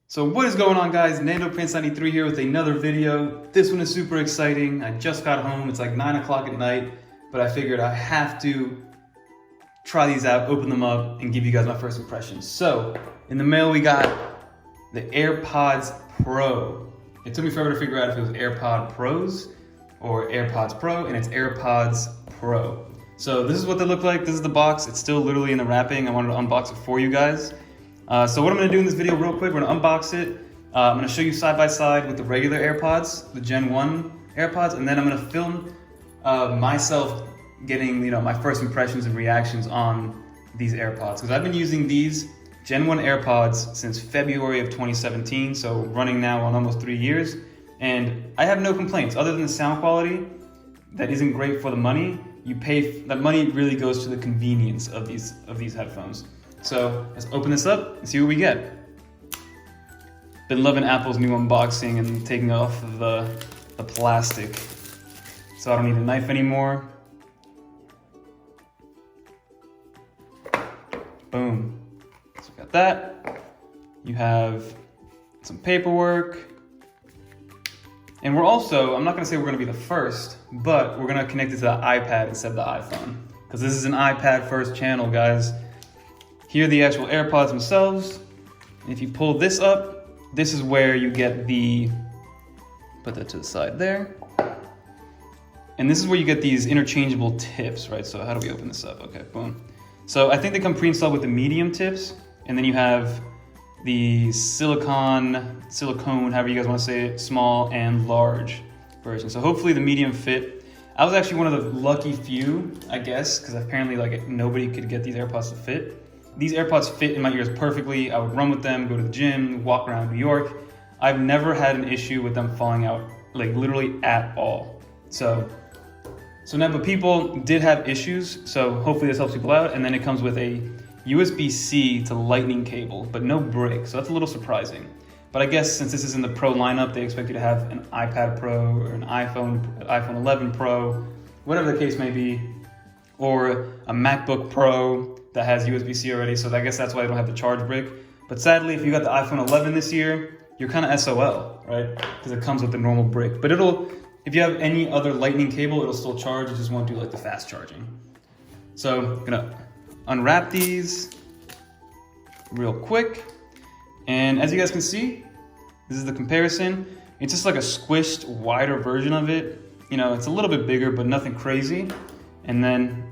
So what is going on, guys? Nando Prince 93 here with another video. This one is super exciting. I just got home. It's like 9 o'clock at night, but I figured I have to try these out, open them up, and give you guys my first impressions. So in the mail we got the AirPods Pro. It took me forever to figure out if it was AirPod Pros or AirPods Pro, and it's AirPods Pro. So this is what they look like. This is the box. It's still literally in the wrapping. I wanted to unbox it for you guys. So what I'm gonna do in this video real quick, we're gonna unbox it. I'm gonna show you side by side with the regular AirPods, the Gen 1 AirPods, and then I'm gonna film myself getting my first impressions and reactions on these AirPods. Because I've been using these Gen 1 AirPods since February of 2017, so running now on almost 3 years. And I have no complaints, other than the sound quality that isn't great for the money. You pay, that money really goes to the convenience of these headphones. So let's open this up and see what we get. Been loving Apple's new unboxing and taking off the plastic. So I don't need a knife anymore. Boom. So we got that. You have some paperwork. And we're also, I'm not gonna say we're gonna be the first, but we're gonna connect it to the iPad instead of the iPhone. Because this is an iPad first channel, guys. Here are the actual AirPods themselves. And if you pull this up, this is where you get the, put that to the side there. And this is where you get these interchangeable tips, right? So how do we open this up? Okay, boom. So I think they come pre-installed with the medium tips, and then you have the silicone, however you guys want to say it, small and large version. So hopefully the medium fit. I was actually one of the lucky few, I guess, because apparently nobody could get these AirPods to fit. These AirPods fit in my ears perfectly. I would run with them, go to the gym, walk around New York. I've never had an issue with them falling out, like literally at all. So now, but people did have issues, so hopefully this helps people out. And then it comes with a USB-C to lightning cable, but no brick, so that's a little surprising. But I guess since this is in the Pro lineup, they expect you to have an iPad Pro or an iPhone 11 Pro, whatever the case may be, or a MacBook Pro that has USB-C already, so I guess that's why they don't have the charge brick. But sadly, if you got the iPhone 11 this year, you're kind of SOL, right? Because it comes with the normal brick. But if you have any other lightning cable, it'll still charge, it just won't do like the fast charging. So I'm gonna unwrap these real quick. And as you guys can see, this is the comparison. It's just like a squished, wider version of it. It's a little bit bigger, but nothing crazy. And then,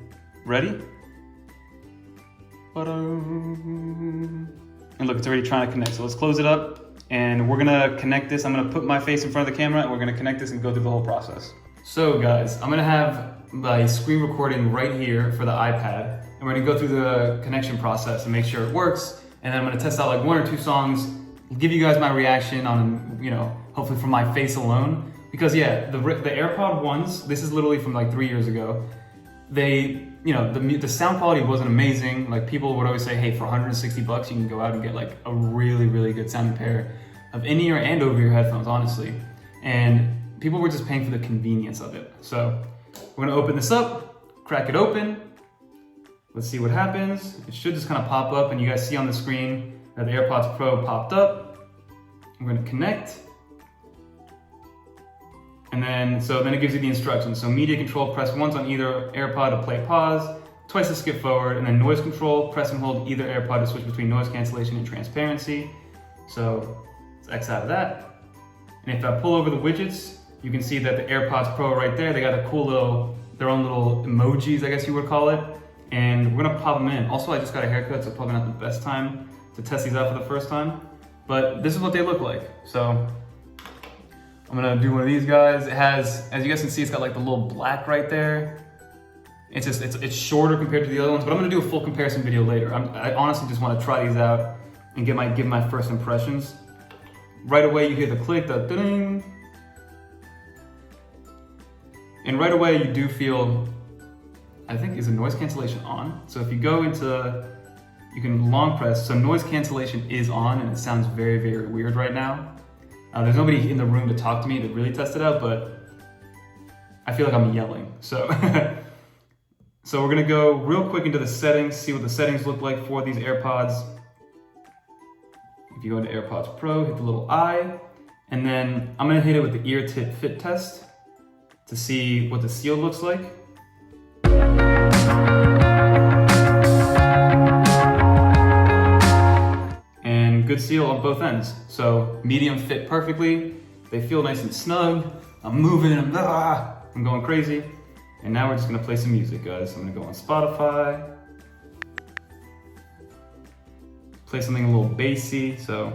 ready? And look, it's already trying to connect. So let's close it up and we're gonna connect this. I'm gonna put my face in front of the camera and we're gonna connect this and go through the whole process. So guys, I'm gonna have my screen recording right here for the iPad, and we're gonna go through the connection process and make sure it works. And then I'm gonna test out like 1 or 2 songs, give you guys my reaction on, hopefully from my face alone. Because yeah, the AirPod ones, this is literally from like 3 years ago. They, the sound quality wasn't amazing. Like people would always say, hey, for 160 bucks, you can go out and get like a really, really good sounding pair of in-ear and over-ear headphones, honestly. And people were just paying for the convenience of it. So we're gonna open this up, crack it open. Let's see what happens. It should just kind of pop up, and you guys see on the screen that the AirPods Pro popped up. I'm gonna connect. And then it gives you the instructions. So media control, press once on either AirPod to play pause, twice to skip forward, and then noise control, press and hold either AirPod to switch between noise cancellation and transparency. So let's X out of that. And if I pull over the widgets, you can see that the AirPods Pro right there, they got a cool their own little emojis, I guess you would call it. And we're gonna pop them in. Also, I just got a haircut, so probably not the best time to test these out for the first time. But this is what they look like. So I'm gonna do one of these guys. It has, as you guys can see, it's got like the little black right there. It's shorter compared to the other ones, but I'm gonna do a full comparison video later. I honestly just wanna try these out and give my first impressions. Right away, you hear the click, the ding. And right away, you do feel, I think, is the noise cancellation on? So if you go into, you can long press, so noise cancellation is on, and it sounds very, very weird right now. There's nobody in the room to talk to me to really test it out, but I feel like I'm yelling. So, so we're gonna go real quick into the settings, see what the settings look like for these AirPods. If you go into AirPods Pro, hit the little I, and then I'm gonna hit it with the ear tip fit test to see what the seal looks like. And good seal on both ends. So medium fit perfectly. They feel nice and snug. I'm moving, I'm going crazy. And now we're just gonna play some music, guys. I'm gonna go on Spotify. Play something a little bassy, so.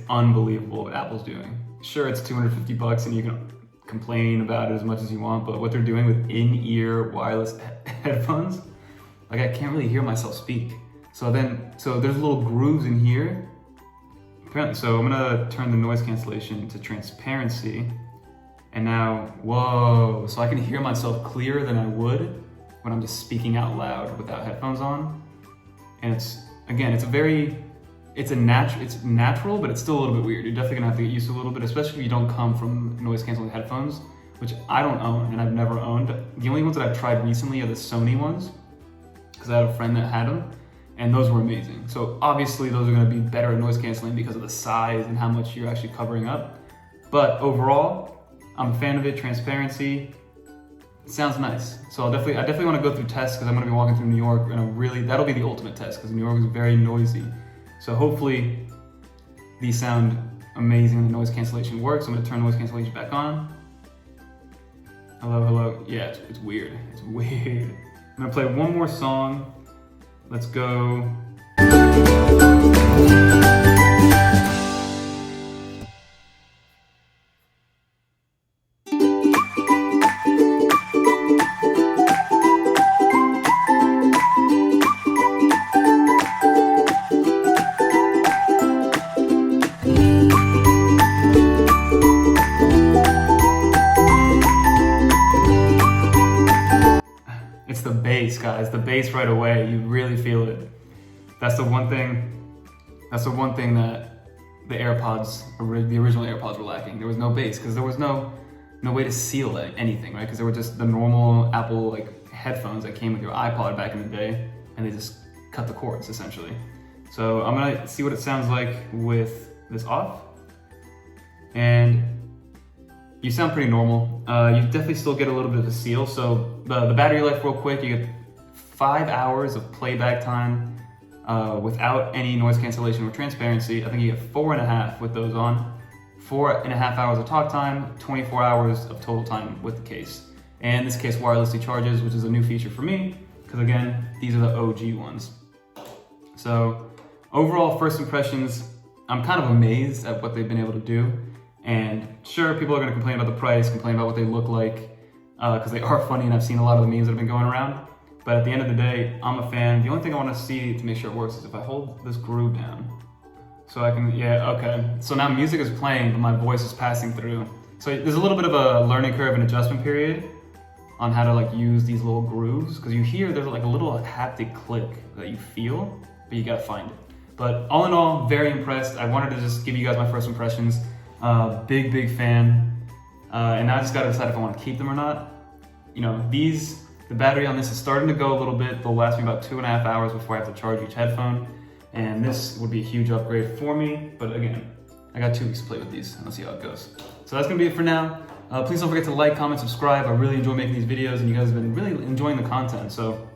Unbelievable what Apple's doing. Sure, it's $250 and you can complain about it as much as you want, but what they're doing with in-ear wireless headphones, like I can't really hear myself speak. So there's little grooves in here. Apparently, so I'm gonna turn the noise cancellation to transparency. And now, whoa, so I can hear myself clearer than I would when I'm just speaking out loud without headphones on. And it's natural, but it's still a little bit weird. You're definitely gonna have to get used to it a little bit, especially if you don't come from noise canceling headphones, which I don't own and I've never owned. The only ones that I've tried recently are the Sony ones, because I had a friend that had them, and those were amazing. So obviously those are gonna be better at noise canceling because of the size and how much you're actually covering up. But overall, I'm a fan of it. Transparency, it sounds nice. So I definitely wanna go through tests because I'm gonna be walking through New York, and that'll be the ultimate test because New York is very noisy. So hopefully these sound amazing and the noise cancellation works. I'm gonna turn noise cancellation back on. Hello, hello. Yeah, it's weird. It's weird. I'm gonna play one more song. Let's go. It's the bass, guys. The bass right away, you really feel it. That's the one thing that the AirPods, the original AirPods were lacking. There was no bass because there was no way to seal anything, right? Because they were just the normal Apple headphones that came with your iPod back in the day, and they just cut the cords essentially. So I'm gonna see what it sounds like with this off. And you sound pretty normal. You definitely still get a little bit of a seal. So the battery life real quick, you get 5 hours of playback time without any noise cancellation or transparency. I think you get 4.5 with those on. 4.5 hours of talk time, 24 hours of total time with the case. And this case wirelessly charges, which is a new feature for me, because again, these are the OG ones. So overall first impressions, I'm kind of amazed at what they've been able to do. And sure, people are gonna complain about the price, complain about what they look like, because they are funny and I've seen a lot of the memes that have been going around. But at the end of the day, I'm a fan. The only thing I wanna see to make sure it works is if I hold this groove down. So I can, yeah, okay. So now music is playing, but my voice is passing through. So there's a little bit of a learning curve and adjustment period on how to use these little grooves, because you hear there's a little haptic click that you feel, but you gotta find it. But all in all, very impressed. I wanted to just give you guys my first impressions. Big fan. And now I just gotta decide if I wanna keep them or not. The battery on this is starting to go a little bit. They'll last me about 2.5 hours before I have to charge each headphone. And this would be a huge upgrade for me. But again, I got 2 weeks to play with these and let's see how it goes. So that's gonna be it for now. Please don't forget to like, comment, subscribe. I really enjoy making these videos and you guys have been really enjoying the content. So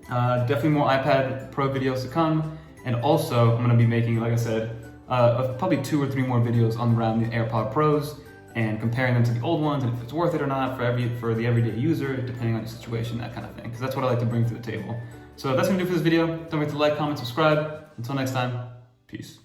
definitely more iPad Pro videos to come. And also I'm gonna be making, like I said, probably 2 or 3 more videos on around the AirPod Pros and comparing them to the old ones and if it's worth it or not for the everyday user, depending on your situation, that kind of thing. Because that's what I like to bring to the table. So that's gonna do it for this video. Don't forget to like, comment, subscribe. Until next time, peace.